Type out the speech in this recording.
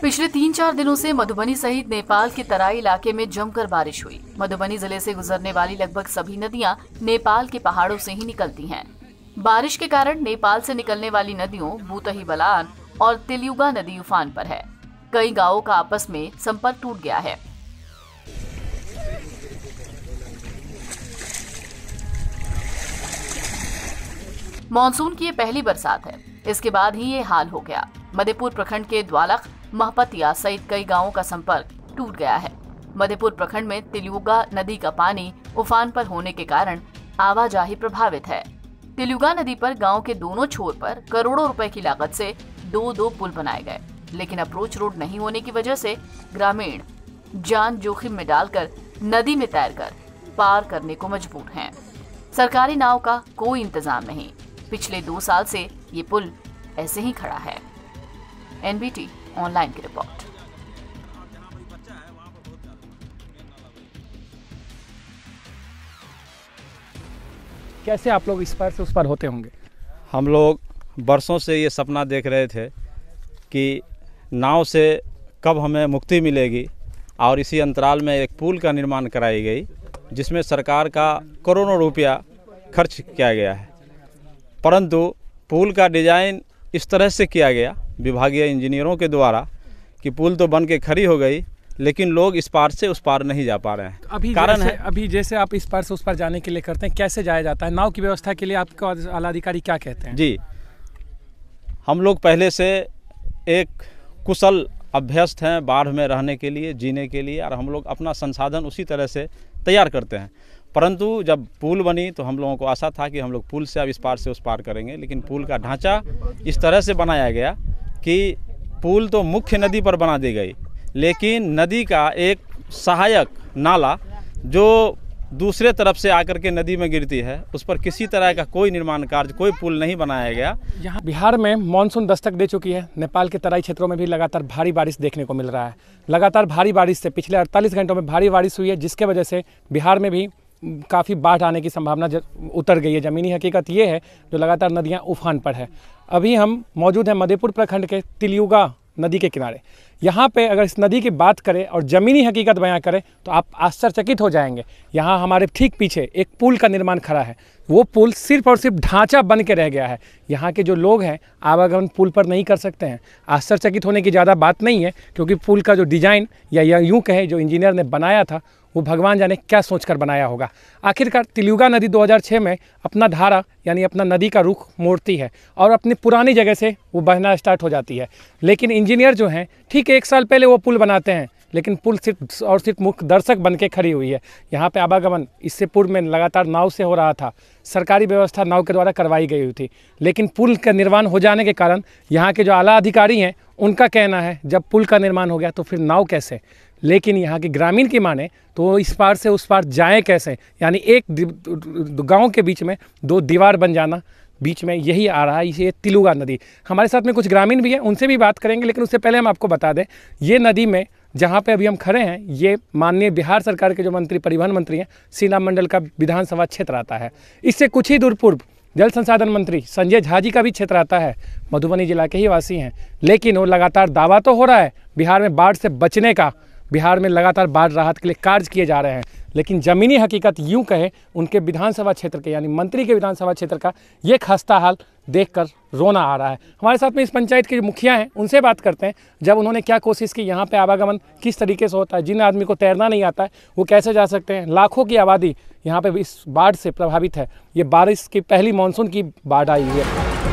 पिछले 3-4 दिनों से मधुबनी सहित नेपाल के तराई इलाके में जमकर बारिश हुई। मधुबनी जिले से गुजरने वाली लगभग सभी नदियां नेपाल के पहाड़ों से ही निकलती हैं। बारिश के कारण नेपाल से निकलने वाली नदियों भूतही बलान और तिलयुगा नदी उफान पर है। कई गांवों का आपस में संपर्क टूट गया है। मानसून की ये पहली बरसात है, इसके बाद ही ये हाल हो गया। मधेपुर प्रखंड के द्वालख, महपतिया सहित कई गांवों का संपर्क टूट गया है। मधेपुर प्रखंड में तिलयुगा नदी का पानी उफान पर होने के कारण आवाजाही प्रभावित है। तिलयुगा नदी पर गांव के दोनों छोर पर करोड़ों रुपए की लागत से 2 पुल बनाए गए, लेकिन अप्रोच रोड नहीं होने की वजह से ग्रामीण जान जोखिम में डालकर नदी में तैरकर पार करने को मजबूर हैं। सरकारी नाव का कोई इंतजाम नहीं। पिछले 2 साल से ये पुल ऐसे ही खड़ा है। NBT ऑनलाइन की रिपोर्ट। कैसे आप लोग इस पार से उस पार होते होंगे? हम लोग बरसों से ये सपना देख रहे थे कि नाव से कब हमें मुक्ति मिलेगी, और इसी अंतराल में एक पुल का निर्माण कराई गई, जिसमें सरकार का करोड़ों रुपया खर्च किया गया है। परंतु पुल का डिज़ाइन इस तरह से किया गया विभागीय इंजीनियरों के द्वारा कि पुल तो बन के खड़ी हो गई, लेकिन लोग इस पार से उस पार नहीं जा पा रहे हैं। अभी कारण है अभी जैसे आप इस पार से उस पार जाने के लिए करते हैं, कैसे जाया जाता है? नाव की व्यवस्था के लिए आपको आला अधिकारी क्या कहते हैं? जी, हम लोग पहले से एक कुशल अभ्यस्त हैं बाढ़ में रहने के लिए, जीने के लिए, और हम लोग अपना संसाधन उसी तरह से तैयार करते हैं। परंतु जब पुल बनी तो हम लोगों को आशा था कि हम लोग पुल से अब इस पार से उस पार करेंगे, लेकिन पुल का ढांचा इस तरह से बनाया गया कि पुल तो मुख्य नदी पर बना दी गई, लेकिन नदी का एक सहायक नाला जो दूसरे तरफ से आकर के नदी में गिरती है, उस पर किसी तरह का कोई निर्माण कार्य, कोई पुल नहीं बनाया गया। यहाँ बिहार में मानसून दस्तक दे चुकी है। नेपाल के तराई क्षेत्रों में भी लगातार भारी बारिश देखने को मिल रहा है। लगातार भारी बारिश से पिछले 48 घंटों में भारी बारिश हुई है, जिसके वजह से बिहार में भी काफ़ी बाढ़ आने की संभावना उतर गई है। ज़मीनी हकीकत ये है जो लगातार नदियाँ उफान पर है। अभी हम मौजूद हैं मधेपुर प्रखंड के तिलयुगा नदी के किनारे। यहाँ पे अगर इस नदी की बात करें और ज़मीनी हकीकत बयां करें तो आप आश्चर्यचकित हो जाएंगे। यहाँ हमारे ठीक पीछे एक पुल का निर्माण खड़ा है। वो पुल सिर्फ और सिर्फ ढांचा बन के रह गया है। यहाँ के जो लोग हैं आवागमन पुल पर नहीं कर सकते हैं। आश्चर्यचकित होने की ज़्यादा बात नहीं है, क्योंकि पुल का जो डिज़ाइन या यूँ कहें जो इंजीनियर ने बनाया था, वो भगवान जाने क्या सोचकर बनाया होगा। आखिरकार तिलयुगा नदी 2006 में अपना धारा यानी अपना नदी का रुख मोड़ती है और अपनी पुरानी जगह से वो बहना स्टार्ट हो जाती है। लेकिन इंजीनियर जो हैं ठीक 1 साल पहले वो पुल बनाते हैं, लेकिन पुल सिर्फ और सिर्फ मुख्य दर्शक बन के खड़ी हुई है। यहाँ पे आवागमन इससे पूर्व में लगातार नाव से हो रहा था। सरकारी व्यवस्था नाव के द्वारा करवाई गई हुई थी, लेकिन पुल का निर्माण हो जाने के कारण यहाँ के जो आला अधिकारी हैं उनका कहना है जब पुल का निर्माण हो गया तो फिर नाव कैसे। लेकिन यहाँ के ग्रामीण की माने तो इस पार से उस पार जाएं कैसे, यानी एक गांव के बीच में 2 दीवार बन जाना, बीच में यही आ रहा है ये तिलयुगा नदी। हमारे साथ में कुछ ग्रामीण भी हैं, उनसे भी बात करेंगे, लेकिन उससे पहले हम आपको बता दें ये नदी में जहाँ पे अभी हम खड़े हैं, ये माननीय बिहार सरकार के जो मंत्री परिवहन मंत्री हैं, सीना मंडल का विधानसभा क्षेत्र आता है। इससे कुछ ही दूर पूर्व जल संसाधन मंत्री संजय झा जी का भी क्षेत्र आता है। मधुबनी जिला के ही वासी हैं, लेकिन वो लगातार दावा तो हो रहा है बिहार में बाढ़ से बचने का, बिहार में लगातार बाढ़ राहत के लिए कार्य किए जा रहे हैं, लेकिन ज़मीनी हकीकत यूँ कहे उनके विधानसभा क्षेत्र के यानी मंत्री के विधानसभा क्षेत्र का ये खस्ता हाल देखकर रोना आ रहा है। हमारे साथ में इस पंचायत के जो मुखिया हैं उनसे बात करते हैं, जब उन्होंने क्या कोशिश की, यहाँ पे आवागमन किस तरीके से होता है, जिन आदमी को तैरना नहीं आता है वो कैसे जा सकते हैं। लाखों की आबादी यहाँ पे इस बाढ़ से प्रभावित है। ये बारिश की पहली मानसून की बाढ़ आई हुई है।